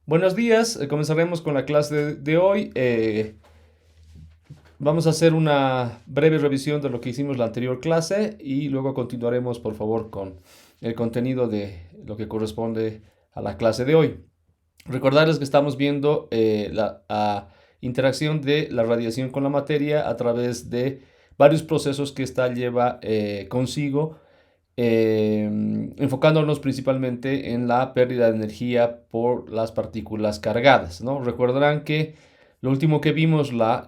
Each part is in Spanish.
Buenos días, comenzaremos con la clase de hoy. Vamos a hacer una breve revisión de lo que hicimos la anterior clase y luego continuaremos, por favor, con el contenido de lo que corresponde a la clase de hoy. Recordarles que estamos viendo la interacción de la radiación con la materia a través de varios procesos que esta lleva consigo, enfocándonos principalmente en la pérdida de energía por las partículas cargadas, ¿no? Recordarán que lo último que vimos la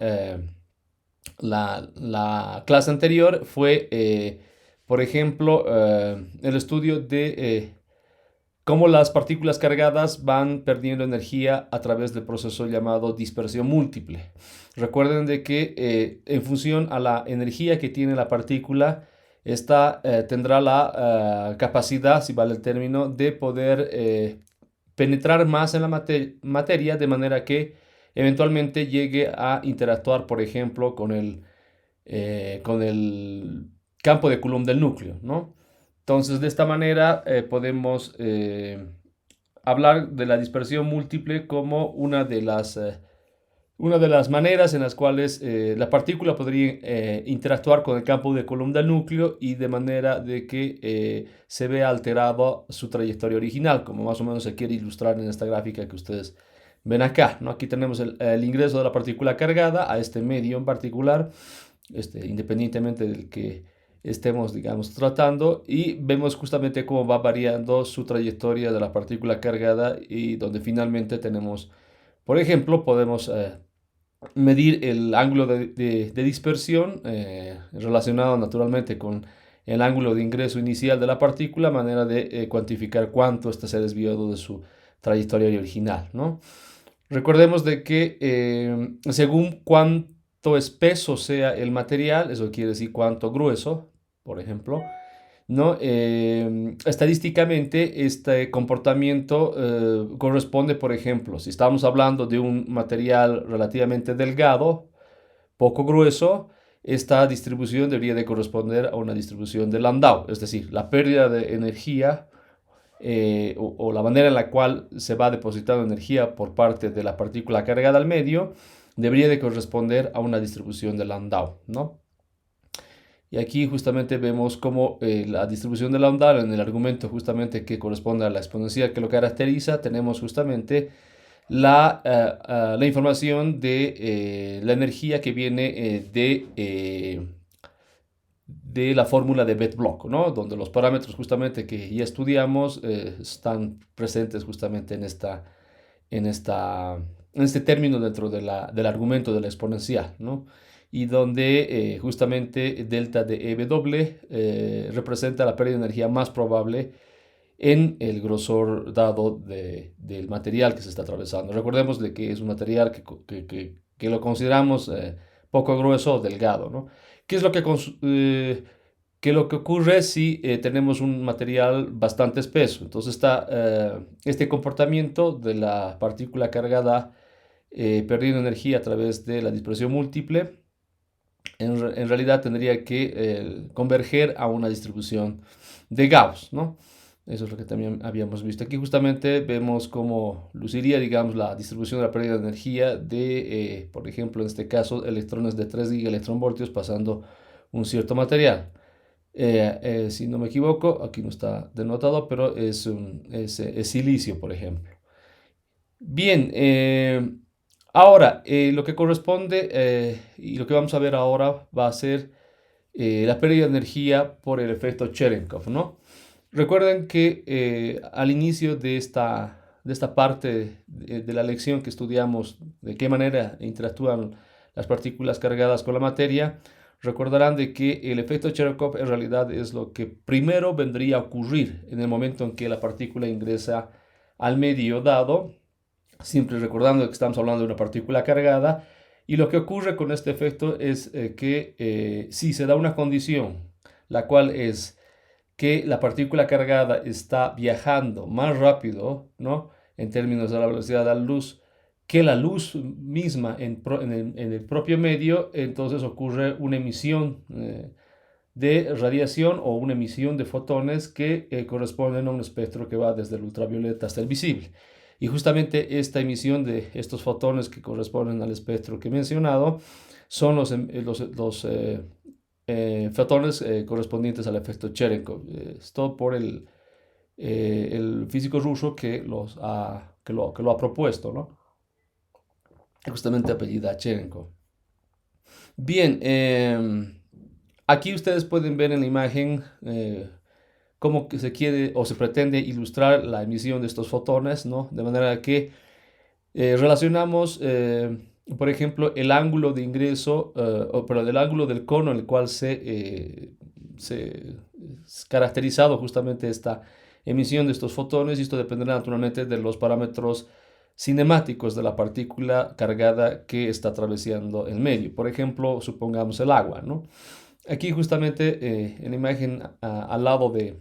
clase anterior fue, por ejemplo, el estudio de cómo las partículas cargadas van perdiendo energía a través del proceso llamado dispersión múltiple. Recuerden de que en función a la energía que tiene la partícula, esta tendrá la capacidad, si vale el término, de poder penetrar más en la materia de manera que eventualmente llegue a interactuar, por ejemplo, con el campo de Coulomb del núcleo, ¿no? Entonces, de esta manera podemos hablar de la dispersión múltiple como una de las maneras en las cuales la partícula podría interactuar con el campo de Coulomb del núcleo y de manera de que se vea alterado su trayectoria original, como más o menos se quiere ilustrar en esta gráfica que ustedes ven acá, ¿no? Aquí tenemos el ingreso de la partícula cargada a este medio en particular, independientemente del que estemos, digamos, tratando, y vemos justamente cómo va variando su trayectoria de la partícula cargada y donde finalmente tenemos, por ejemplo, podemos medir el ángulo de dispersión relacionado naturalmente con el ángulo de ingreso inicial de la partícula, manera de cuantificar cuánto ésta se ha desviado de su trayectoria original, ¿no? Recordemos de que según cuánto espeso sea el material, eso quiere decir cuánto grueso, por ejemplo, ¿no? Estadísticamente, este comportamiento corresponde, por ejemplo, si estamos hablando de un material relativamente delgado, poco grueso, esta distribución debería de corresponder a una distribución de Landau, es decir, la pérdida de energía o la manera en la cual se va depositando energía por parte de la partícula cargada al medio debería de corresponder a una distribución de Landau, ¿no? Y aquí justamente vemos cómo la distribución de Landau en el argumento justamente que corresponde a la exponencial que lo caracteriza, tenemos justamente la información de la energía que viene de la fórmula de Bethe-Bloch, ¿no? Donde los parámetros justamente que ya estudiamos están presentes justamente en, esta, en este término dentro del argumento de la exponencial, ¿no? Y donde justamente delta de EW representa la pérdida de energía más probable en el grosor dado del material que se está atravesando. Recordemos de que es un material que lo consideramos poco grueso o delgado, ¿no? ¿Qué es lo que lo que ocurre si tenemos un material bastante espeso? Entonces está este comportamiento de la partícula cargada perdiendo energía a través de la dispersión múltiple, en realidad tendría que converger a una distribución de Gauss, ¿no? Eso es lo que también habíamos visto. Aquí justamente vemos cómo luciría, digamos, la distribución de la pérdida de energía de, por ejemplo, en este caso, electrones de 3 gigaelectronvoltios pasando un cierto material. Si no me equivoco, aquí no está denotado, pero es silicio, por ejemplo. Bien, ahora lo que corresponde y lo que vamos a ver ahora va a ser la pérdida de energía por el efecto Cherenkov, ¿no? Recuerden que al inicio de esta parte de la lección que estudiamos de qué manera interactúan las partículas cargadas con la materia, recordarán de que el efecto Cherenkov en realidad es lo que primero vendría a ocurrir en el momento en que la partícula ingresa al medio dado, siempre recordando que estamos hablando de una partícula cargada, y lo que ocurre con este efecto es que si se da una condición, la cual es que la partícula cargada está viajando más rápido, ¿no? En términos de la velocidad de la luz, que la luz misma en el propio medio, entonces ocurre una emisión de radiación o una emisión de fotones que corresponden a un espectro que va desde el ultravioleta hasta el visible. Y justamente esta emisión de estos fotones que corresponden al espectro que he mencionado son los fotones correspondientes al efecto Cherenkov. Esto por el físico ruso que lo ha propuesto, ¿no? Justamente apellida Cherenkov. Bien, aquí ustedes pueden ver en la imagen cómo que se quiere o se pretende ilustrar la emisión de estos fotones, ¿no? De manera que relacionamos, por ejemplo, el ángulo de ingreso, pero el ángulo del cono en el cual se es caracterizado justamente esta emisión de estos fotones, y esto dependerá naturalmente de los parámetros cinemáticos de la partícula cargada que está atravesando el medio. Por ejemplo, supongamos el agua, ¿no? Aquí justamente en la imagen al lado de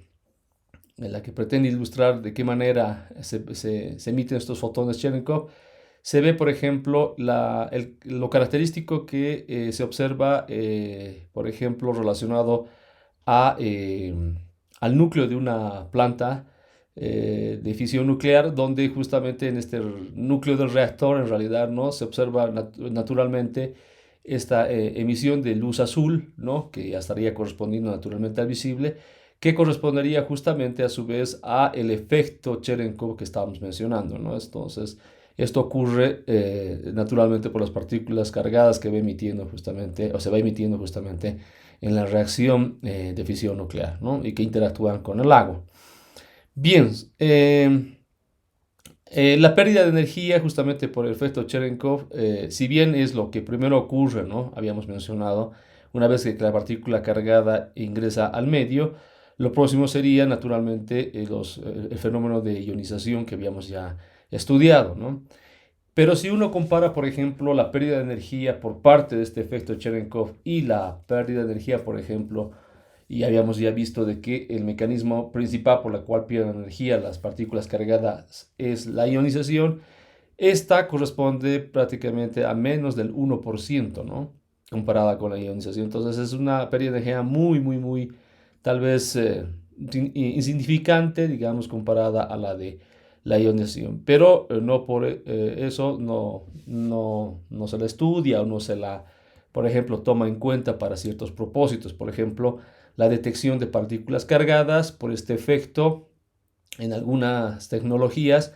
la que pretende ilustrar de qué manera se emiten estos fotones Cherenkov, se ve, por ejemplo, lo característico que se observa, por ejemplo, relacionado a, al núcleo de una planta de fisión nuclear, donde justamente en este núcleo del reactor, en realidad, ¿no? Se observa naturalmente esta emisión de luz azul, ¿no? Que ya estaría correspondiendo naturalmente al visible, que correspondería justamente a su vez a el efecto Cherenkov que estábamos mencionando, ¿no? Entonces, esto ocurre naturalmente por las partículas cargadas que va emitiendo justamente, o se va emitiendo justamente en la reacción de fisión nuclear, ¿no? Y que interactúan con el agua. Bien, la pérdida de energía justamente por el efecto Cherenkov, si bien es lo que primero ocurre, ¿no? Habíamos mencionado, una vez que la partícula cargada ingresa al medio, lo próximo sería naturalmente el fenómeno de ionización que habíamos ya estudiado, ¿no? Pero si uno compara, por ejemplo, la pérdida de energía por parte de este efecto Cherenkov y la pérdida de energía, por ejemplo, y habíamos ya visto de que el mecanismo principal por el cual pierden energía las partículas cargadas es la ionización, esta corresponde prácticamente a menos del 1%, ¿no? Comparada con la ionización. Entonces es una pérdida de energía muy, muy, muy, tal vez insignificante, digamos, comparada a la de la ionización. Pero no por eso no se la estudia o no se la, por ejemplo, toma en cuenta para ciertos propósitos. Por ejemplo, la detección de partículas cargadas por este efecto en algunas tecnologías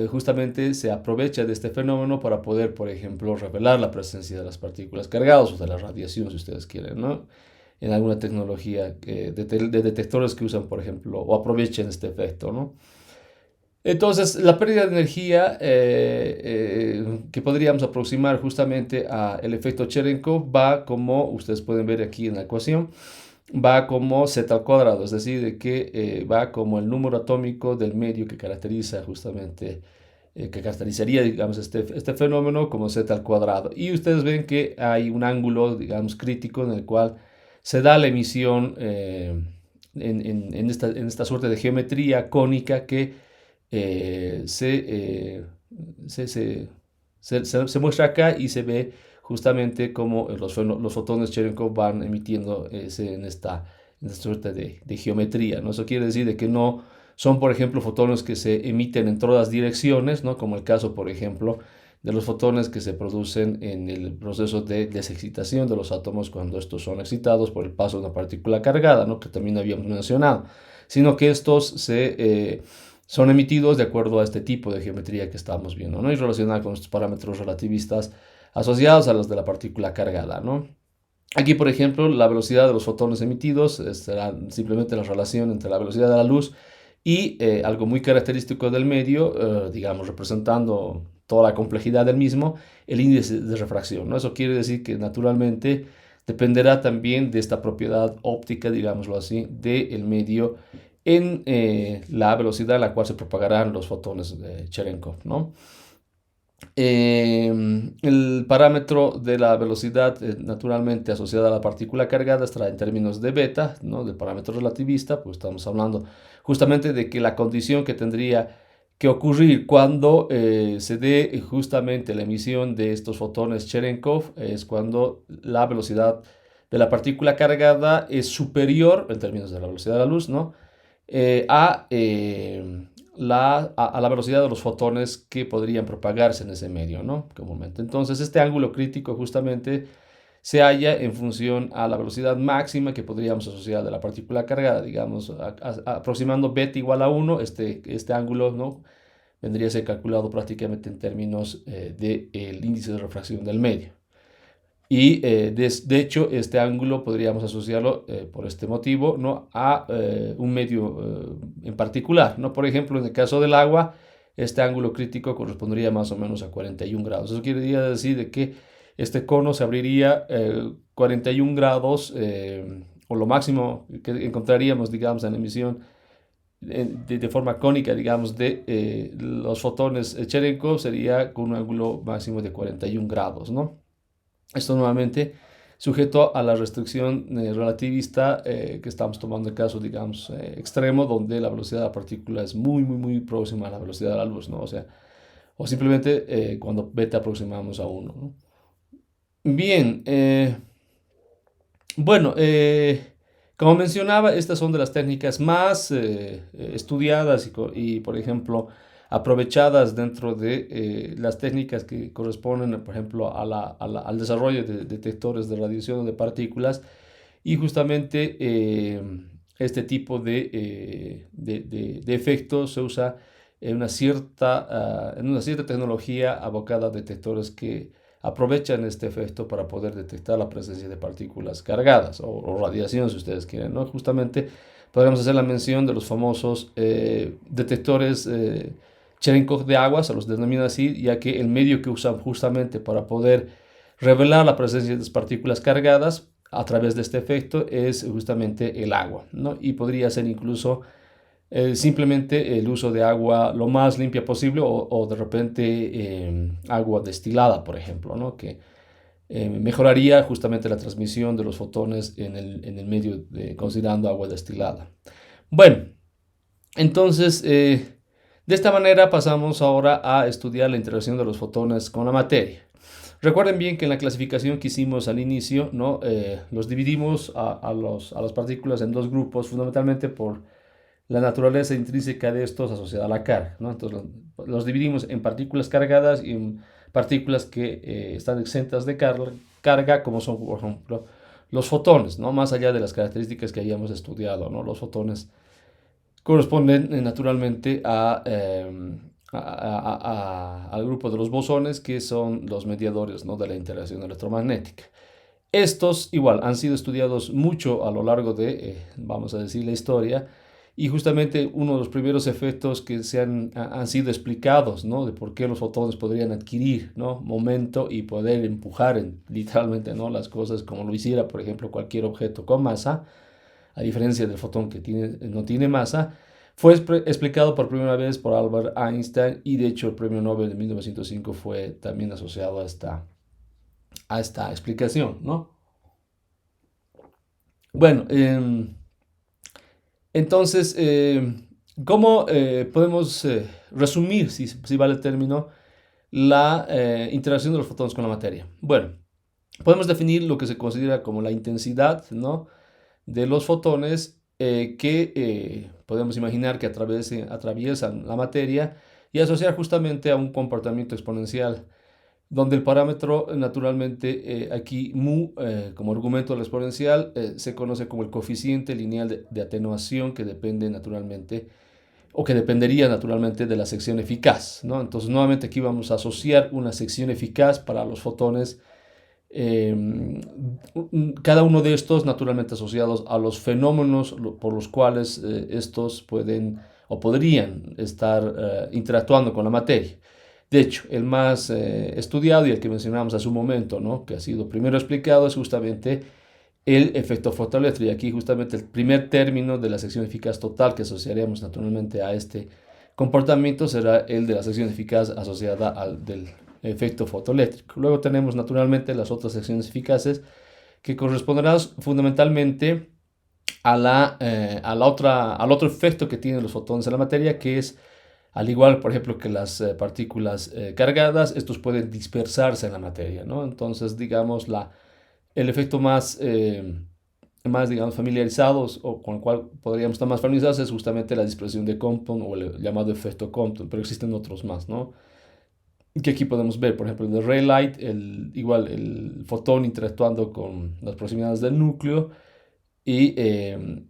justamente se aprovecha de este fenómeno para poder, por ejemplo, revelar la presencia de las partículas cargadas o de la radiación, si ustedes quieren, ¿no? En alguna tecnología de detectores que usan, por ejemplo, o aprovechen este efecto, ¿no? Entonces, la pérdida de energía que podríamos aproximar justamente al efecto Cherenkov va como, ustedes pueden ver aquí en la ecuación, va como z al cuadrado, es decir, de que va como el número atómico del medio que caracteriza justamente, que caracterizaría, digamos, este fenómeno como z al cuadrado. Y ustedes ven que hay un ángulo, digamos, crítico en el cual se da la emisión en esta suerte de geometría cónica que eh, se, eh, se, se, se muestra acá y se ve justamente cómo los fotones Cherenkov van emitiendo en esta suerte de geometría, ¿no? Eso quiere decir de que no son, por ejemplo, fotones que se emiten en todas direcciones, ¿no? Como el caso, por ejemplo, de los fotones que se producen en el proceso de desexcitación de los átomos cuando estos son excitados por el paso de una partícula cargada, ¿no? Que también habíamos mencionado, sino que estos son emitidos de acuerdo a este tipo de geometría que estamos viendo, ¿no? Y relacionada con estos parámetros relativistas asociados a los de la partícula cargada, ¿no? Aquí, por ejemplo, la velocidad de los fotones emitidos será simplemente la relación entre la velocidad de la luz y algo muy característico del medio, digamos, representando toda la complejidad del mismo, el índice de refracción, ¿no? Eso quiere decir que naturalmente dependerá también de esta propiedad óptica, digámoslo así, del medio en la velocidad a la cual se propagarán los fotones de Cherenkov, ¿no? El parámetro de la velocidad naturalmente asociada a la partícula cargada estará en términos de beta, ¿no? Del parámetro relativista, pues estamos hablando justamente de que la condición que tendría que ocurrir cuando se dé justamente la emisión de estos fotones Cherenkov es cuando la velocidad de la partícula cargada es superior, en términos de la velocidad de la luz, ¿no? a la velocidad de los fotones que podrían propagarse en ese medio, ¿no? Comúnmente. Entonces, este ángulo crítico justamente se halla en función a la velocidad máxima que podríamos asociar de la partícula cargada, digamos, aproximando beta igual a 1, este ángulo, ¿no? Vendría a ser calculado prácticamente en términos del índice de refracción del medio. Y de hecho, este ángulo podríamos asociarlo por este motivo, ¿no? a un medio en particular, ¿no? Por ejemplo, en el caso del agua, este ángulo crítico correspondería más o menos a 41 grados. Eso quiere decir de que este cono se abriría 41 grados, o lo máximo que encontraríamos, digamos, en emisión de forma cónica, digamos, de los fotones Cherenkov sería con un ángulo máximo de 41 grados, ¿no? Esto nuevamente sujeto a la restricción relativista que estamos tomando el caso, digamos, extremo, donde la velocidad de la partícula es muy, muy, muy próxima a la velocidad de la luz, ¿no? O sea, o simplemente cuando beta aproximamos a 1, ¿no? Bien, bueno, como mencionaba, estas son de las técnicas más estudiadas y, por ejemplo, aprovechadas dentro de las técnicas que corresponden, por ejemplo, al desarrollo de detectores de radiación de partículas. Y justamente este tipo de efectos se usa en una cierta tecnología abocada a detectores que aprovechan este efecto para poder detectar la presencia de partículas cargadas o radiación, si ustedes quieren, ¿no? Justamente podríamos hacer la mención de los famosos detectores Cherenkov de agua, se los denomina así, ya que el medio que usan justamente para poder revelar la presencia de las partículas cargadas a través de este efecto es justamente el agua, ¿no? Y podría ser incluso simplemente el uso de agua lo más limpia posible o de repente agua destilada, por ejemplo, ¿no? Que mejoraría justamente la transmisión de los fotones en el medio considerando agua destilada. Bueno, entonces de esta manera pasamos ahora a estudiar la interacción de los fotones con la materia. Recuerden bien que en la clasificación que hicimos al inicio, ¿no? Los dividimos a las partículas en dos grupos, fundamentalmente por la naturaleza intrínseca de estos asociada a la carga, ¿no? Entonces los dividimos en partículas cargadas y en partículas que están exentas de carga, como son, por ejemplo, los fotones, ¿no? Más allá de las características que habíamos estudiado, ¿no? Los fotones corresponden naturalmente al grupo de los bosones, que son los mediadores, ¿no? de la interacción electromagnética. Estos igual han sido estudiados mucho a lo largo de, vamos a decir, la historia, y justamente uno de los primeros efectos que han sido explicados, ¿no? de por qué los fotones podrían adquirir, ¿no? momento y poder empujar literalmente, ¿no? las cosas como lo hiciera, por ejemplo, cualquier objeto con masa, a diferencia del fotón que no tiene masa, fue explicado por primera vez por Albert Einstein, y de hecho el premio Nobel de 1905 fue también asociado a esta explicación, ¿no? Bueno, entonces, ¿cómo podemos resumir, si vale el término, la interacción de los fotones con la materia? Bueno, podemos definir lo que se considera como la intensidad, ¿no? de los fotones que podemos imaginar que atraviesan la materia, y asociar justamente a un comportamiento exponencial, donde el parámetro naturalmente aquí mu como argumento de la exponencial se conoce como el coeficiente lineal de atenuación, que depende naturalmente o que dependería naturalmente de la sección eficaz, ¿no? Entonces nuevamente aquí vamos a asociar una sección eficaz para los fotones, cada uno de estos naturalmente asociados a los fenómenos por los cuales estos pueden o podrían estar interactuando con la materia. De hecho, el más estudiado y el que mencionamos hace un momento, ¿no? que ha sido primero explicado, es justamente el efecto fotoeléctrico. Y aquí justamente el primer término de la sección eficaz total que asociaremos naturalmente a este comportamiento será el de la sección eficaz asociada al del efecto fotoeléctrico. Luego tenemos naturalmente las otras secciones eficaces, que corresponderán fundamentalmente al otro efecto que tienen los fotones en la materia, que es, al igual, por ejemplo, que las partículas cargadas, estos pueden dispersarse en la materia, ¿no? Entonces, digamos, el efecto más más, digamos, familiarizados o con el cual podríamos estar más familiarizados es justamente la dispersión de Compton o el llamado efecto Compton, pero existen otros más, ¿no? Que aquí podemos ver, por ejemplo, el de ray light, igual el fotón interactuando con las proximidades del núcleo y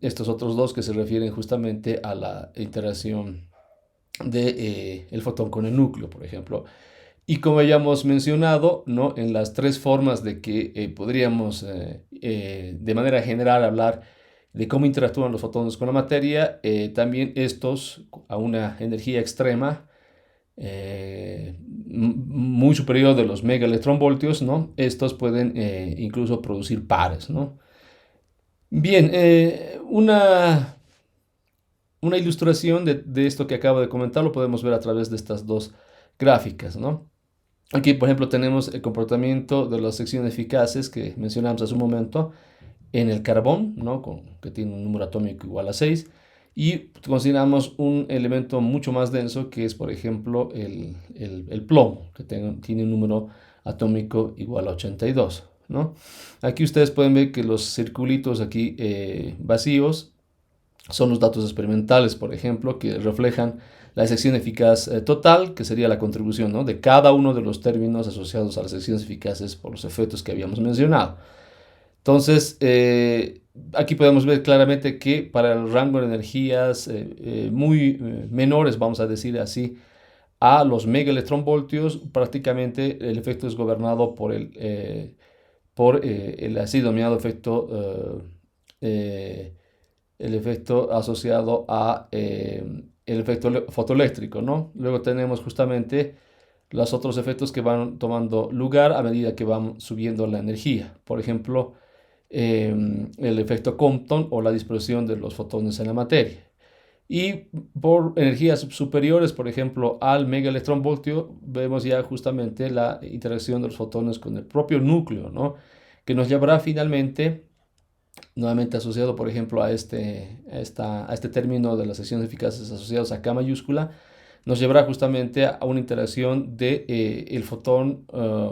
estos otros dos que se refieren justamente a la interacción de el fotón con el núcleo, por ejemplo. Y como hayamos mencionado, ¿no? En las tres formas de que podríamos de manera general hablar de cómo interactúan los fotones con la materia, también estos a una energía extrema muy superior de los megaelectronvoltios, ¿no? Estos pueden incluso producir pares, ¿no? Bien, una ilustración de esto que acabo de comentar lo podemos ver a través de estas dos gráficas, ¿no? Aquí, por ejemplo, tenemos el comportamiento de las secciones eficaces que mencionamos hace un momento en el carbón, ¿no? Que tiene un número atómico igual a 6. Y consideramos un elemento mucho más denso que es, por ejemplo, el plomo, que tiene un número atómico igual a 82, ¿no? Aquí ustedes pueden ver que los circulitos aquí vacíos son los datos experimentales, por ejemplo, que reflejan la sección eficaz total, que sería la contribución, ¿no? De cada uno de los términos asociados a las secciones eficaces por los efectos que habíamos mencionado. Entonces, aquí podemos ver claramente que para el rango de energías muy menores, vamos a decir así, a los megaelectronvoltios, prácticamente el efecto es gobernado por el así denominado el efecto asociado a el efecto fotoeléctrico, ¿no? Luego tenemos justamente los otros efectos que van tomando lugar a medida que van subiendo la energía. Por ejemplo, el efecto Compton o la dispersión de los fotones en la materia. Y por energías superiores, por ejemplo, al megaelectronvoltio, vemos ya justamente la interacción de los fotones con el propio núcleo, ¿no? Que nos llevará finalmente, nuevamente asociado, por ejemplo, a este término de las secciones eficaces asociados a K mayúscula, nos llevará justamente a una interacción de el fotón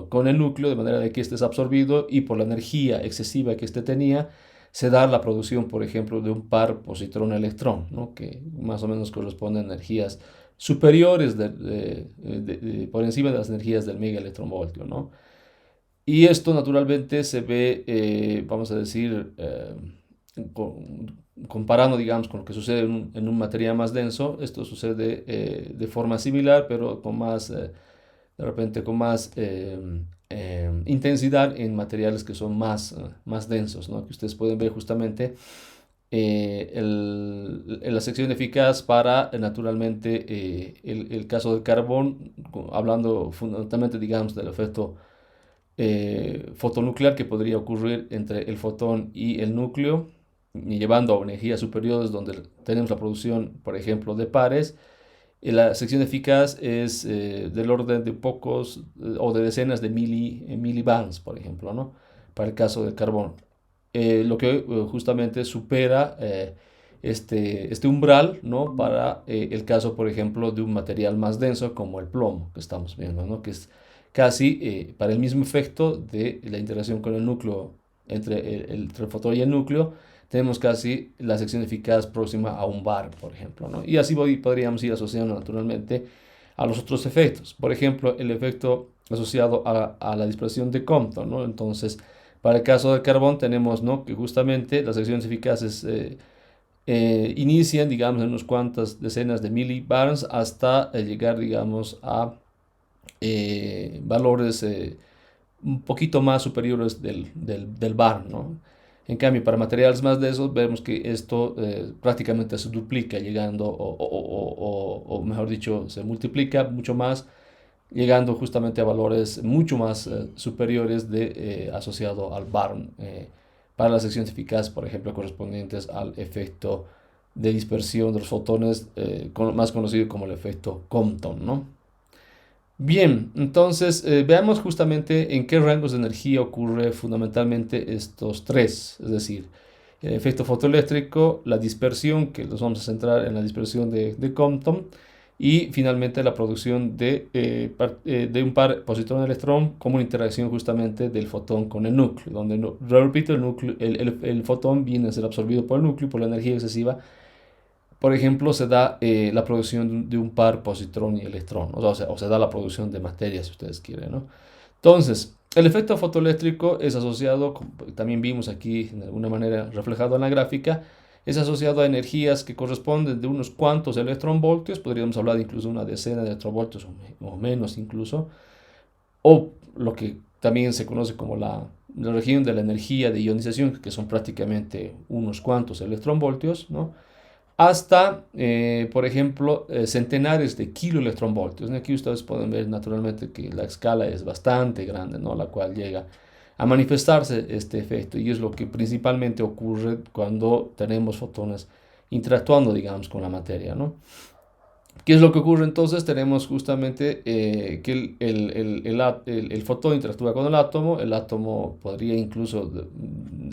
con el núcleo, de manera de que este es absorbido y por la energía excesiva que este tenía, se da la producción, por ejemplo, de un par positrón-electrón, ¿no? Que más o menos corresponde a energías superiores por encima de las energías del megaelectronvoltio, ¿no? Y esto naturalmente se ve, vamos a decir, comparando, digamos, con lo que sucede en un material más denso, esto sucede de forma similar, pero con más, de repente, con más intensidad en materiales que son más densos, ¿no? Que ustedes pueden ver justamente la sección eficaz para, naturalmente, el caso del carbón, hablando fundamentalmente, digamos, del efecto fotonuclear que podría ocurrir entre el fotón y el núcleo, y llevando a energías superiores donde tenemos la producción, por ejemplo, de pares. La sección eficaz es del orden de pocos o de decenas de milibarns, por ejemplo, ¿no? Para el caso del carbón. Lo que justamente supera este umbral, ¿no? Para el caso, por ejemplo, de un material más denso como el plomo que estamos viendo, ¿no? Que es casi para el mismo efecto de la interacción con el núcleo entre el fotón y el núcleo, tenemos casi la sección eficaz próxima a un bar, por ejemplo, ¿no? Y así podríamos ir asociando naturalmente a los otros efectos. Por ejemplo, el efecto asociado a la dispersión de Compton, ¿no? Entonces, para el caso del carbón tenemos, ¿no? Que justamente las secciones eficaces inician, digamos, en unas cuantas decenas de milibarns hasta llegar, digamos, a valores un poquito más superiores del bar, ¿no? En cambio, para materiales más densos vemos que esto prácticamente se duplica, llegando, o mejor dicho, se multiplica mucho más, llegando justamente a valores mucho más superiores asociado al Barn para las secciones eficaces, por ejemplo, correspondientes al efecto de dispersión de los fotones, más conocido como el efecto Compton, ¿no? Bien, entonces veamos justamente en qué rangos de energía ocurre fundamentalmente estos tres, es decir, el efecto fotoeléctrico, la dispersión, que nos vamos a centrar en la dispersión de Compton, y finalmente la producción de un par positrón-electrón como una interacción justamente del fotón con el núcleo, donde, repito, el fotón viene a ser absorbido por el núcleo por la energía excesiva. Por ejemplo, se da la producción de un par positrón y electrón, o se da la producción de materia, si ustedes quieren, ¿no? Entonces, el efecto fotoeléctrico es asociado, también vimos aquí de alguna manera reflejado en la gráfica, es asociado a energías que corresponden de unos cuantos electronvoltios, podríamos hablar incluso de una decena de electronvoltios o menos incluso, o lo que también se conoce como la región de la energía de ionización, que son prácticamente unos cuantos electronvoltios, ¿no? Hasta, por ejemplo, centenares de kiloelectronvoltios. Aquí ustedes pueden ver naturalmente que la escala es bastante grande, ¿no? La cual llega a manifestarse este efecto y es lo que principalmente ocurre cuando tenemos fotones interactuando, digamos, con la materia, ¿no? ¿Qué es lo que ocurre entonces? Tenemos justamente que el fotón interactúa con el átomo podría incluso,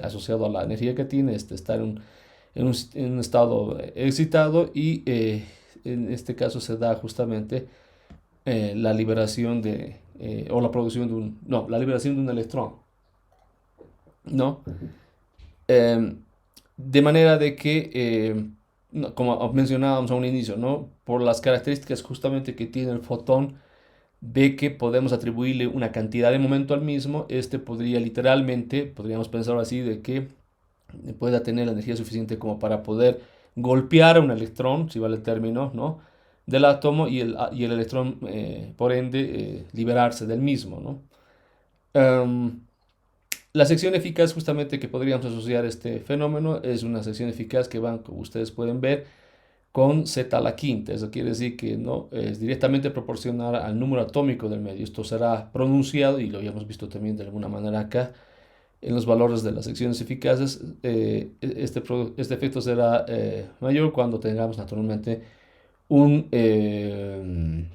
asociado a la energía que tiene, estar en un estado excitado y en este caso se da justamente la liberación o la producción no, la liberación de un electrón, ¿no? Eh, de manera de que, no, como mencionábamos a un inicio, ¿no? Por las características justamente que tiene el fotón, de que podemos atribuirle una cantidad de momento al mismo, este podría literalmente, podríamos pensar así, de que pueda tener la energía suficiente como para poder golpear a un electrón, si vale el término, ¿no? Del átomo y el electrón, por ende, liberarse del mismo, ¿no? Um, la sección eficaz justamente que podríamos asociar a este fenómeno es una sección eficaz que van, como ustedes pueden ver, con z a la quinta. Eso quiere decir que no es directamente proporcional al número atómico del medio. Esto será pronunciado, y lo habíamos visto también de alguna manera acá, en los valores de las secciones eficaces. Este efecto será mayor cuando tengamos naturalmente un, eh,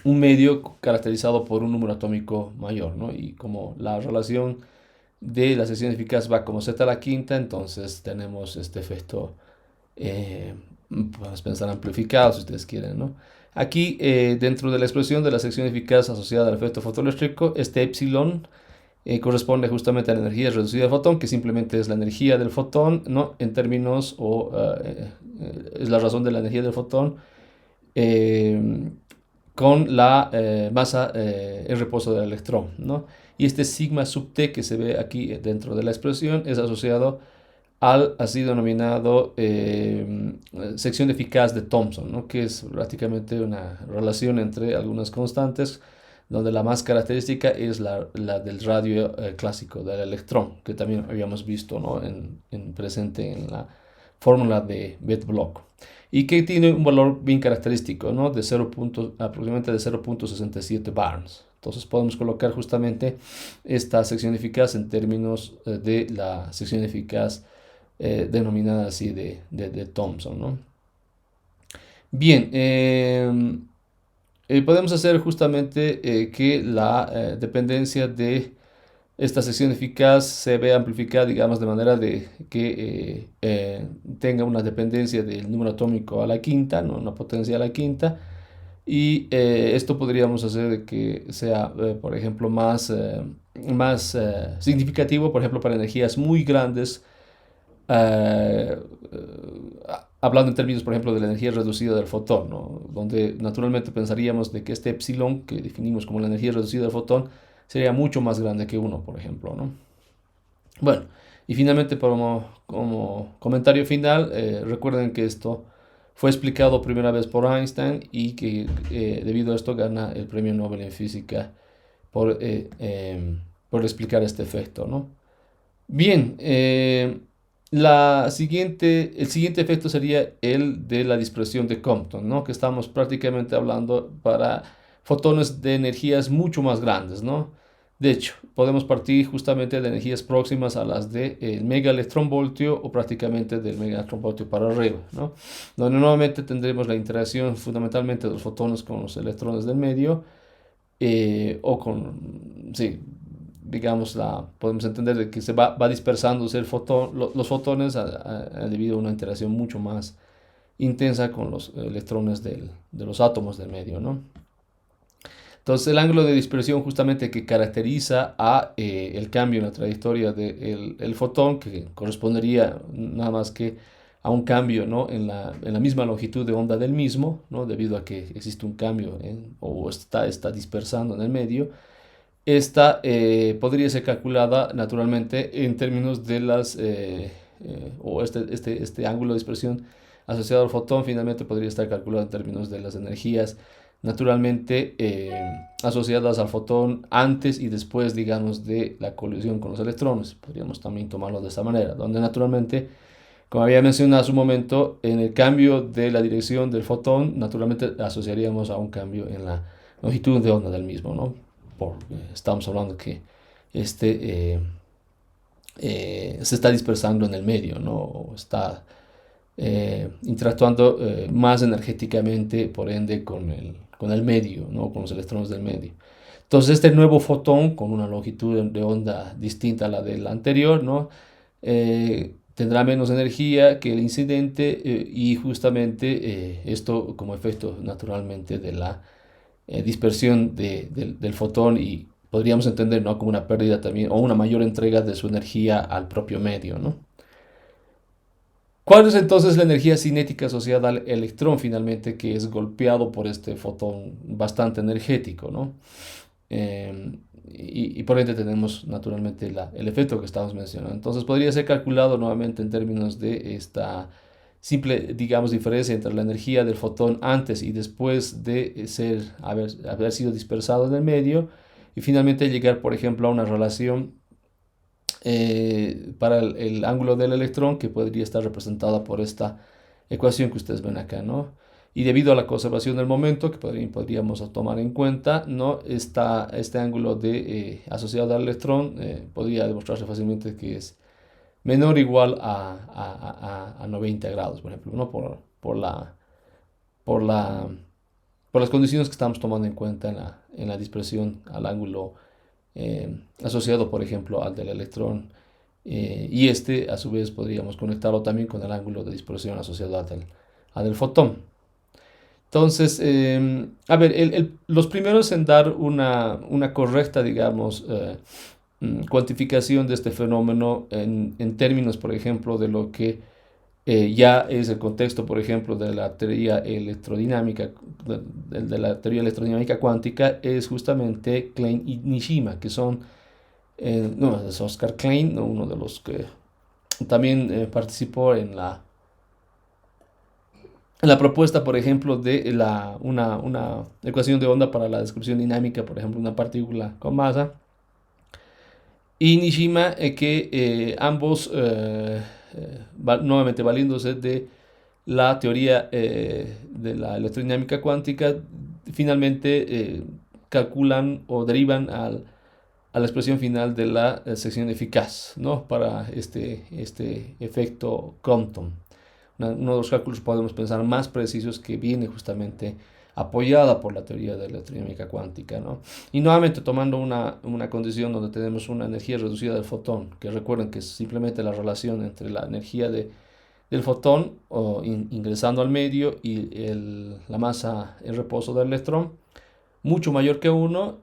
un medio caracterizado por un número atómico mayor, ¿no? Y como la relación de la sección eficaz va como z a la quinta, entonces tenemos este efecto, eh, podemos pensar amplificado si ustedes quieren, ¿no? Aquí, dentro de la expresión de la sección eficaz asociada al efecto fotoeléctrico, este epsilon corresponde justamente a la energía reducida del fotón, que simplemente es la energía del fotón, ¿no? En términos, es la razón de la energía del fotón, eh, con la masa en reposo del electrón, ¿no? Y este sigma sub t que se ve aquí dentro de la expresión es asociado al así denominado sección eficaz de Thomson, ¿no? Que es prácticamente una relación entre algunas constantes, donde la más característica es la del radio clásico del electrón, que también habíamos visto, ¿no? Presente en la fórmula de Bethe-Bloch, y que tiene un valor bien característico, ¿no? De aproximadamente de 0.67 barns. Entonces podemos colocar justamente esta sección eficaz en términos de la sección eficaz denominada así de Thomson, ¿no? Bien, podemos hacer justamente que la dependencia de esta sección eficaz se vea amplificada, digamos, de manera de que tenga una dependencia del número atómico a la quinta, ¿no? Una potencia a la quinta, y esto podríamos hacer de que sea, por ejemplo, más significativo, por ejemplo, para energías muy grandes, eh, hablando en términos, por ejemplo, de la energía reducida del fotón, ¿no? Donde naturalmente pensaríamos de que este epsilon, que definimos como la energía reducida del fotón, sería mucho más grande que uno, por ejemplo, ¿no? Bueno, y finalmente, como comentario final, recuerden que esto fue explicado primera vez por Einstein y que debido a esto gana el premio Nobel en física por explicar este efecto, ¿no? Bien, el siguiente efecto sería el de la dispersión de Compton, ¿no? Que estamos prácticamente hablando para fotones de energías mucho más grandes, ¿no? De hecho, podemos partir justamente de energías próximas a las del megaelectronvoltio o prácticamente del megaelectronvoltio para arriba, ¿no? Donde nuevamente tendremos la interacción fundamentalmente de los fotones con los electrones del medio, o con, sí, digamos, podemos entender de que se va dispersándose los fotones debido a una interacción mucho más intensa con los electrones de los átomos del medio, ¿no? Entonces el ángulo de dispersión justamente que caracteriza a el cambio en la trayectoria del el fotón, que correspondería nada más que a un cambio, ¿no?, en la misma longitud de onda del mismo, ¿no?, debido a que existe un cambio o está dispersando en el medio. Esta podría ser calculada naturalmente en términos de o este ángulo de dispersión asociado al fotón finalmente podría estar calculado en términos de las energías naturalmente asociadas al fotón antes y después, digamos, de la colisión con los electrones. Podríamos también tomarlo de esta manera, donde naturalmente, como había mencionado hace un momento, en el cambio de la dirección del fotón, naturalmente asociaríamos a un cambio en la longitud de onda del mismo, ¿no? Estamos hablando que este se está dispersando en el medio, ¿no? O está interactuando más energéticamente, por ende, con el medio, ¿no?, con los electrones del medio. Entonces, este nuevo fotón, con una longitud de onda distinta a la del anterior, ¿no?, tendrá menos energía que el incidente y justamente esto como efecto naturalmente de la dispersión del fotón y podríamos entender, ¿no?, como una pérdida también o una mayor entrega de su energía al propio medio, ¿no? ¿Cuál es entonces la energía cinética asociada al electrón finalmente que es golpeado por este fotón bastante energético, ¿no? Y por ende tenemos naturalmente el efecto que estamos mencionando. Entonces podría ser calculado nuevamente en términos de esta simple, digamos, diferencia entre la energía del fotón antes y después de haber sido dispersado en el medio y finalmente llegar, por ejemplo, a una relación para el ángulo del electrón que podría estar representada por esta ecuación que ustedes ven acá, ¿no? Y debido a la conservación del momento que podríamos tomar en cuenta, ¿no?, este ángulo asociado al electrón podría demostrarse fácilmente que es menor o igual a 90 grados, por ejemplo, ¿no? Por la, por las condiciones que estamos tomando en cuenta en la dispersión al ángulo asociado, por ejemplo, al del electrón. Y a su vez, podríamos conectarlo también con el ángulo de dispersión asociado al del fotón. Entonces, a ver, los primeros en dar una correcta, digamos, cuantificación de este fenómeno en términos, por ejemplo, de lo que ya es el contexto, por ejemplo, de la teoría electrodinámica, de la teoría electrodinámica cuántica, es justamente Klein y Nishima, que son, no, es Oscar Klein, ¿no?, uno de los que también participó en la propuesta, por ejemplo, de una ecuación de onda para la descripción dinámica, por ejemplo, una partícula con masa. Y Nishima, que ambos, nuevamente valiéndose de la teoría de la electrodinámica cuántica, finalmente calculan o derivan a la expresión final de la sección eficaz, ¿no?, para este efecto Compton. Uno de los cálculos podemos pensar más precisos que viene justamente apoyada por la teoría de la electrodinámica cuántica, ¿no? Y nuevamente tomando una condición donde tenemos una energía reducida del fotón, que recuerden que es simplemente la relación entre la energía del fotón ingresando al medio y la masa en reposo del electrón, mucho mayor que 1,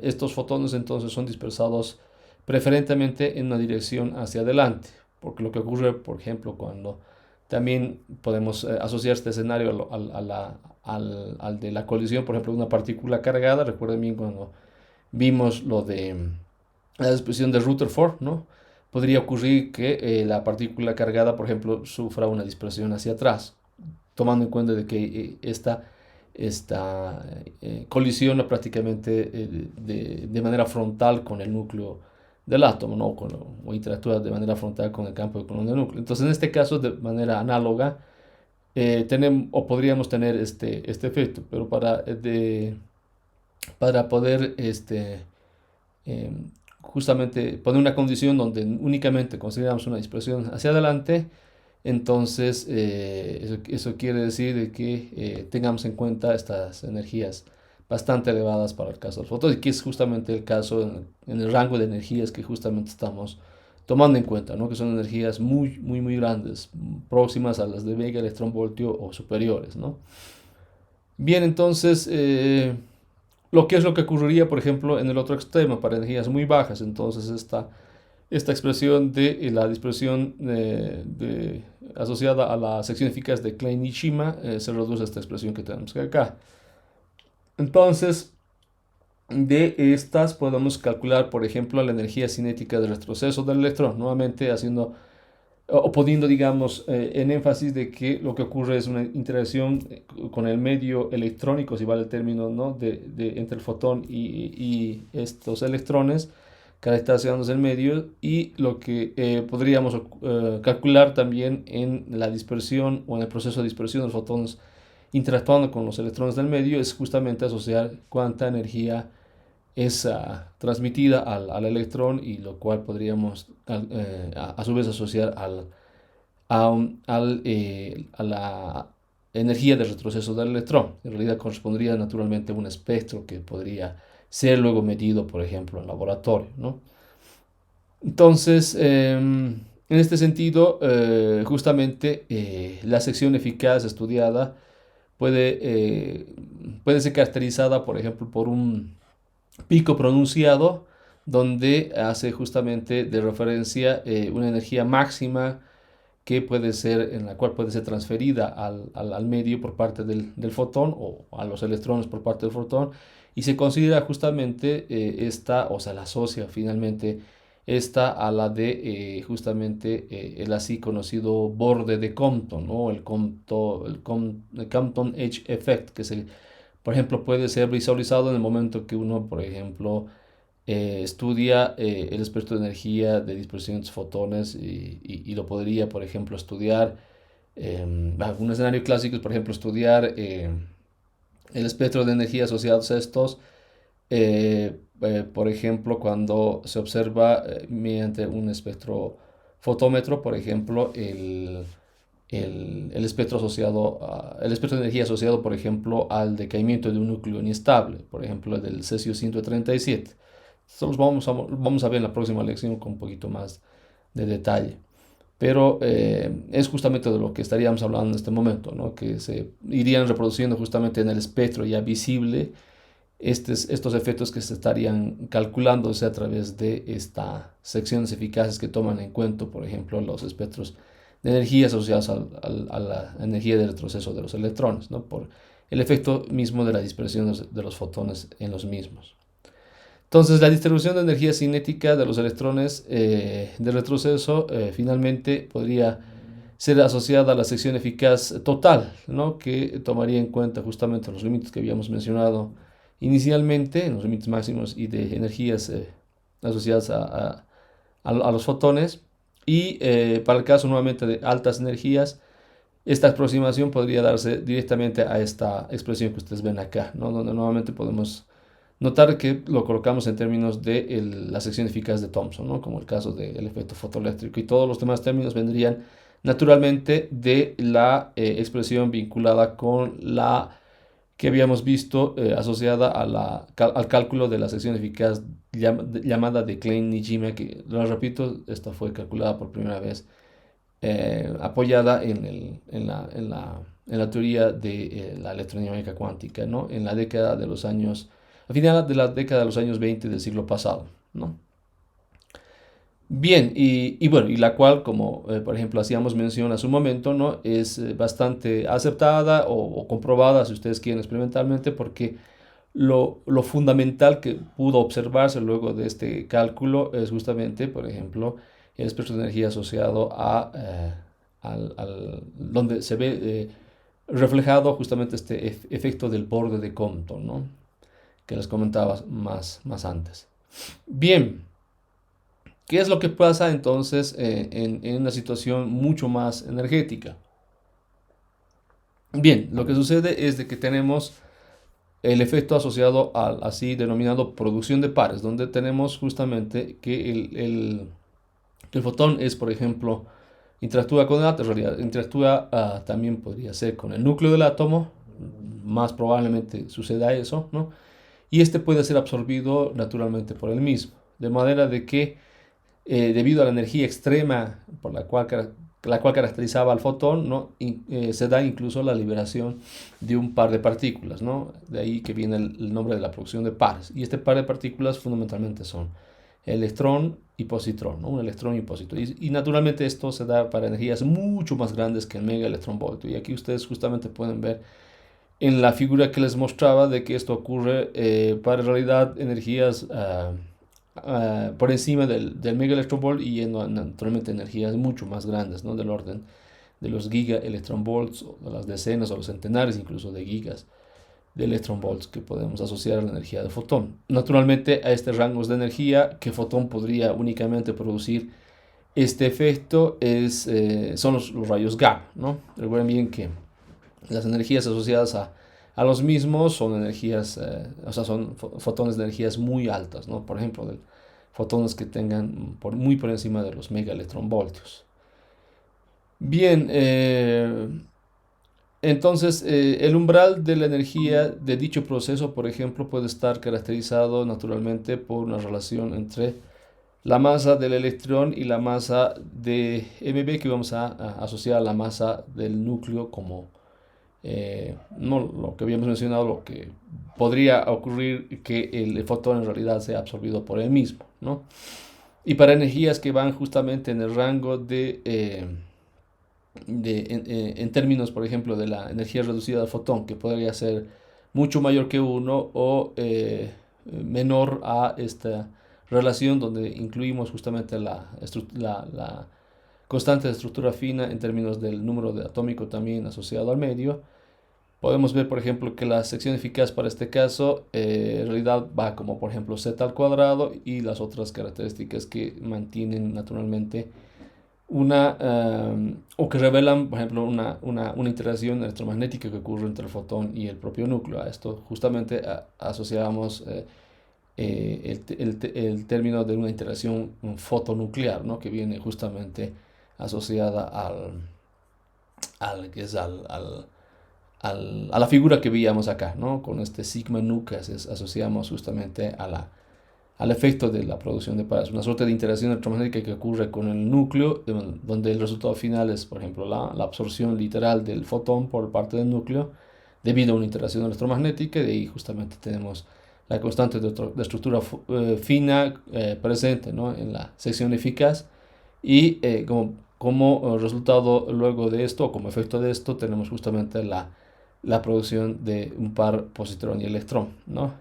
estos fotones entonces son dispersados preferentemente en una dirección hacia adelante, porque lo que ocurre, por ejemplo, cuando también podemos asociar este escenario al de la colisión, por ejemplo, de una partícula cargada. Recuerden bien cuando vimos lo de la expresión de Rutherford, ¿no? Podría ocurrir que la partícula cargada, por ejemplo, sufra una dispersión hacia atrás, tomando en cuenta de que esta colisiona prácticamente de manera frontal con el núcleo del átomo, ¿no?, o interactúa de manera frontal con el campo de Coulomb del núcleo. Entonces, en este caso, de manera análoga, tenemos o podríamos tener este efecto, pero para poder eh, justamente poner una condición donde únicamente consideramos una dispersión hacia adelante, entonces eso quiere decir de que tengamos en cuenta estas energías bastante elevadas para el caso del fotón, y que es justamente el caso en el rango de energías que justamente estamos tomando en cuenta, ¿no?, que son energías muy, muy, muy grandes, próximas a las de mega electronvoltio o superiores, ¿no? Bien, entonces, lo que es lo que ocurriría, por ejemplo, en el otro extremo, para energías muy bajas. Entonces, esta expresión de la dispersión asociada a la sección eficaz de Klein-Nishima se reduce a esta expresión que tenemos acá. Entonces, de estas podemos calcular, por ejemplo, la energía cinética de retroceso del electrón, nuevamente haciendo o poniendo, digamos, en énfasis de que lo que ocurre es una interacción con el medio electrónico, si vale el término, ¿no?, entre el fotón y estos electrones, caracterizándose el medio, y lo que podríamos calcular también en la dispersión o en el proceso de dispersión de los fotones interactuando con los electrones del medio es justamente asociar cuánta energía es transmitida al electrón, y lo cual podríamos a su vez asociar a la energía de retroceso del electrón. En realidad correspondería naturalmente a un espectro que podría ser luego medido, por ejemplo, en laboratorio, ¿no? Entonces, en este sentido, justamente la sección eficaz estudiada puede ser caracterizada, por ejemplo, por un pico pronunciado, donde hace justamente de referencia una energía máxima que puede ser, en la cual puede ser transferida al medio por parte del fotón, o a los electrones por parte del fotón, y se considera justamente esta, o sea, la asocia finalmente esta a la de justamente el así conocido borde de Compton, ¿no? El Compton Edge Effect, que por ejemplo, puede ser visualizado en el momento que uno, por ejemplo, estudia el espectro de energía de dispersión de fotones, y lo podría, por ejemplo, estudiar un escenario clásico es, por ejemplo, estudiar el espectro de energía asociados a estos, por ejemplo, cuando se observa mediante un espectrofotómetro, por ejemplo, el espectro el espectro de energía asociado, por ejemplo, al decaimiento de un núcleo inestable, por ejemplo, el del cesio 137. Esto los vamos a ver en la próxima lección con un poquito más de detalle. Pero es justamente de lo que estaríamos hablando en este momento, ¿no?, que se irían reproduciendo justamente en el espectro ya visible estos efectos que se estarían calculándose a través de estas secciones eficaces que toman en cuenta, por ejemplo, los espectros de energía asociados a la energía de retroceso de los electrones, ¿no?, por el efecto mismo de la dispersión de los fotones en los mismos. Entonces, la distribución de energía cinética de los electrones de retroceso finalmente podría ser asociada a la sección eficaz total, ¿no?, que tomaría en cuenta justamente los límites que habíamos mencionado inicialmente, en los límites máximos y de energías asociadas a los fotones. Y para el caso nuevamente de altas energías, esta aproximación podría darse directamente a esta expresión que ustedes ven acá, ¿no?, donde nuevamente podemos notar que lo colocamos en términos de la sección eficaz de Thomson, ¿no?, como el caso del efecto fotoeléctrico, y todos los demás términos vendrían naturalmente de la expresión vinculada con la que habíamos visto asociada al cálculo de la sección eficaz llamada de Klein-Nishima, que, lo repito, esta fue calculada por primera vez apoyada en la teoría de la electrodinámica cuántica, ¿no?, en la década de los años, a final de la década de los años 20 del siglo pasado, ¿no? Bien, bueno, y la cual, como por ejemplo hacíamos mención hace un momento, ¿no?, es bastante aceptada o comprobada, si ustedes quieren, experimentalmente, porque lo fundamental que pudo observarse luego de este cálculo es justamente, por ejemplo, el espectro de energía asociado donde se ve reflejado justamente este efecto del borde de Compton, ¿no?, que les comentaba más antes. Bien, ¿qué es lo que pasa entonces en una situación mucho más energética? Bien, lo que sucede es de que tenemos el efecto asociado al así denominado producción de pares, donde tenemos justamente que el fotón es, por ejemplo, interactúa con el átomo, en realidad interactúa también podría ser con el núcleo del átomo, más probablemente suceda eso, ¿no?, y este puede ser absorbido naturalmente por el mismo, de manera de que debido a la energía extrema por la cual caracterizaba al fotón, ¿no? Se da incluso la liberación de un par de partículas, ¿no? De ahí que viene el nombre de la producción de pares. Y este par de partículas fundamentalmente son electrón y positrón, ¿no? Un electrón y un positrón. Y naturalmente esto se da para energías mucho más grandes que el mega electronvoltio. Y aquí ustedes justamente pueden ver en la figura que les mostraba de que esto ocurre para en realidad energías por encima del mega electronvolt y yendo a naturalmente energías mucho más grandes, ¿no? Del orden de los giga electronvolts, o de las decenas o los centenares incluso de gigas de electronvolts que podemos asociar a la energía del fotón. Naturalmente a estos rangos de energía que fotón podría únicamente producir este efecto son los rayos gamma, ¿no? Recuerden bien que las energías asociadas a los mismos son energías, o sea, son fotones de energías muy altas, ¿no? Por ejemplo, fotones que tengan muy por encima de los megaelectronvoltios. Bien, entonces el umbral de la energía de dicho proceso, por ejemplo, puede estar caracterizado naturalmente por una relación entre la masa del electrón y la masa de MB que vamos a asociar a la masa del núcleo como no lo que habíamos mencionado, lo que podría ocurrir que el fotón en realidad sea absorbido por él mismo, ¿no? Y para energías que van justamente en el rango en términos, por ejemplo, de la energía reducida del fotón, que podría ser mucho mayor que 1 o menor a esta relación donde incluimos justamente la constante de estructura fina en términos del número de atómico también asociado al medio. Podemos ver, por ejemplo, que la sección eficaz para este caso en realidad va como, por ejemplo, z al cuadrado y las otras características que mantienen naturalmente o que revelan, por ejemplo, una interacción electromagnética que ocurre entre el fotón y el propio núcleo. A esto justamente asociamos el término de una interacción fotonuclear, ¿no? Que viene justamente asociada que es a la figura que veíamos acá, ¿no? Con este sigma nu que asociamos justamente al efecto de la producción de pares, una suerte de interacción electromagnética que ocurre con el núcleo, donde el resultado final es, por ejemplo, la absorción literal del fotón por parte del núcleo debido a una interacción electromagnética, y de ahí justamente tenemos la constante de estructura fina presente, ¿no? En la sección eficaz y como resultado luego de esto, o como efecto de esto, tenemos justamente la producción de un par positrón y electrón, ¿no?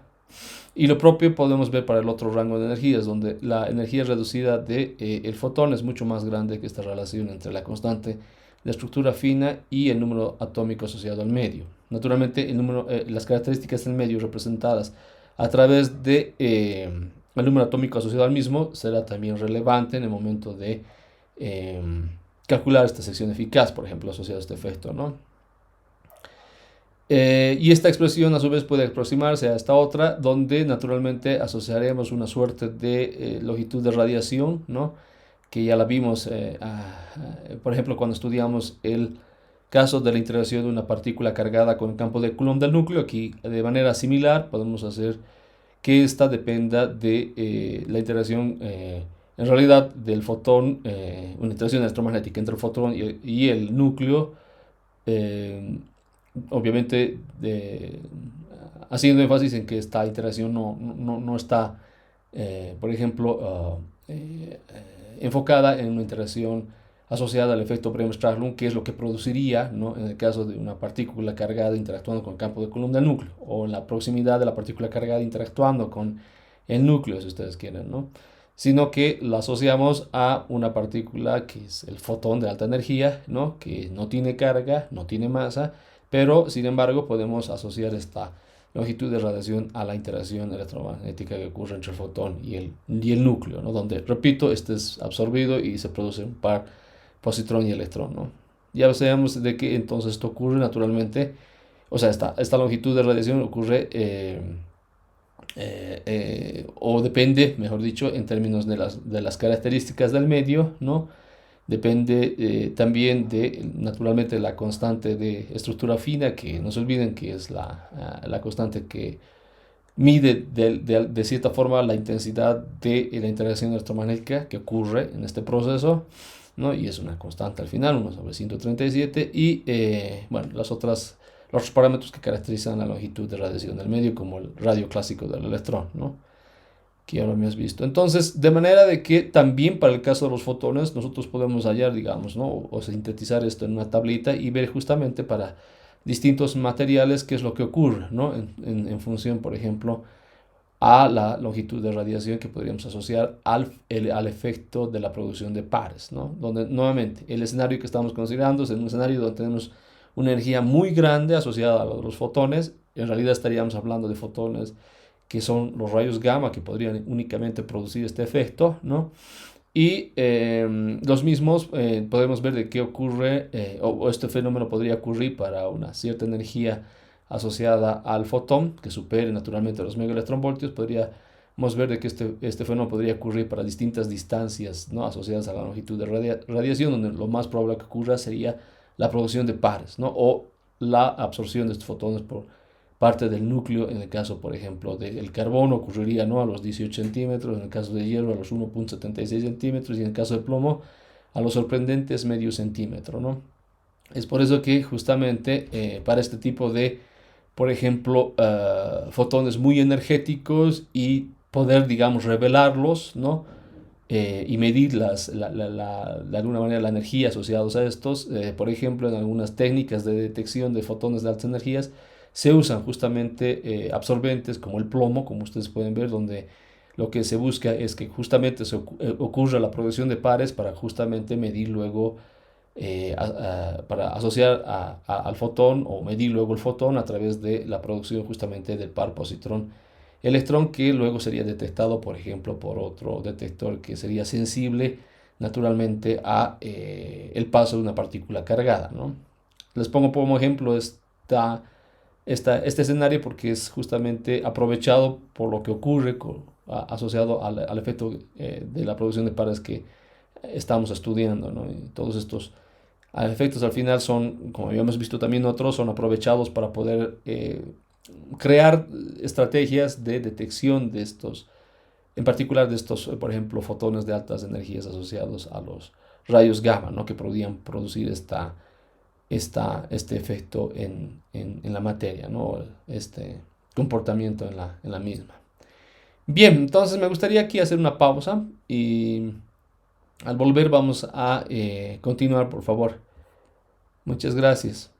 Y lo propio podemos ver para el otro rango de energías, donde la energía reducida del el fotón es mucho más grande que esta relación entre la constante de estructura fina y el número atómico asociado al medio. Naturalmente, las características del medio representadas a través de el número atómico asociado al mismo será también relevante en el momento de calcular esta sección eficaz, por ejemplo, asociada a este efecto, ¿no? Y esta expresión a su vez puede aproximarse a esta otra, donde naturalmente asociaremos una suerte de longitud de radiación, ¿no? Que ya la vimos, por ejemplo, cuando estudiamos el caso de la interacción de una partícula cargada con el campo de Coulomb del núcleo. Aquí de manera similar podemos hacer que esta dependa de la interacción, en realidad, del fotón, una interacción electromagnética entre el fotón y el núcleo. eh, Obviamente haciendo énfasis en que esta interacción no está, por ejemplo, enfocada en una interacción asociada al efecto Bremner-Strahlung, que es lo que produciría, ¿no? En el caso de una partícula cargada interactuando con el campo de Coulomb del núcleo, o en la proximidad de la partícula cargada interactuando con el núcleo, si ustedes quieren, ¿no? Sino que la asociamos a una partícula que es el fotón de alta energía, ¿no? Que no tiene carga, no tiene masa, pero sin embargo podemos asociar esta longitud de radiación a la interacción electromagnética que ocurre entre el fotón y el núcleo, ¿no? Donde, repito, este es absorbido y se produce un par positrón y electrón, ¿no? Ya sabemos de que entonces esto ocurre naturalmente, o sea, esta longitud de radiación ocurre o depende, mejor dicho, en términos de las características del medio, ¿no? Depende también naturalmente, la constante de estructura fina, que no se olviden que es la constante que mide de cierta forma la intensidad de la interacción electromagnética que ocurre en este proceso, ¿no? Y es una constante al final, 1/137, y bueno, los otros parámetros que caracterizan la longitud de radiación del medio, como el radio clásico del electrón, ¿no? Que ya lo habías visto. Entonces, de manera de que también para el caso de los fotones, nosotros podemos hallar, digamos, ¿no? O sintetizar esto en una tablita y ver justamente para distintos materiales qué es lo que ocurre, ¿no? En función, por ejemplo, a la longitud de radiación que podríamos asociar al efecto de la producción de pares, ¿no? Donde nuevamente el escenario que estamos considerando es un escenario donde tenemos una energía muy grande asociada a los fotones. En realidad estaríamos hablando de fotones que son los rayos gamma que podrían únicamente producir este efecto, ¿no? Y los mismos podemos ver de qué ocurre, o este fenómeno podría ocurrir para una cierta energía asociada al fotón, que supere naturalmente los megaelectronvoltios. Podríamos ver de que este fenómeno podría ocurrir para distintas distancias, ¿no? Asociadas a la longitud de radiación, donde lo más probable que ocurra sería la producción de pares, ¿no? O la absorción de estos fotones por parte del núcleo. En el caso, por ejemplo, del carbono ocurriría, ¿no? A los 18 centímetros, en el caso de hierro a los 1,76 centímetros, y en el caso de plomo a los sorprendentes medio centímetro, ¿no? Es por eso que justamente para este tipo de, por ejemplo, fotones muy energéticos y poder, digamos, revelarlos, ¿no? Y medir de alguna manera la energía asociados a estos. Por ejemplo, en algunas técnicas de detección de fotones de altas energías se usan justamente absorbentes como el plomo, como ustedes pueden ver, donde lo que se busca es que justamente ocurra la producción de pares para justamente medir luego, para asociar al fotón o medir luego el fotón a través de la producción justamente del par positrón-electrón, que luego sería detectado, por ejemplo, por otro detector que sería sensible naturalmente a el paso de una partícula cargada, ¿no? Les pongo como ejemplo este escenario porque es justamente aprovechado por lo que ocurre asociado al efecto de la producción de pares que estamos estudiando, ¿no? Y todos estos efectos al final son, como habíamos visto también otros, son aprovechados para poder crear estrategias de detección de estos, en particular de estos, por ejemplo, fotones de altas energías asociados a los rayos gamma, ¿no? Que podrían producir este efecto en la materia, ¿no? Este comportamiento en la misma. Bien, entonces me gustaría aquí hacer una pausa y al volver vamos a continuar, por favor. Muchas gracias.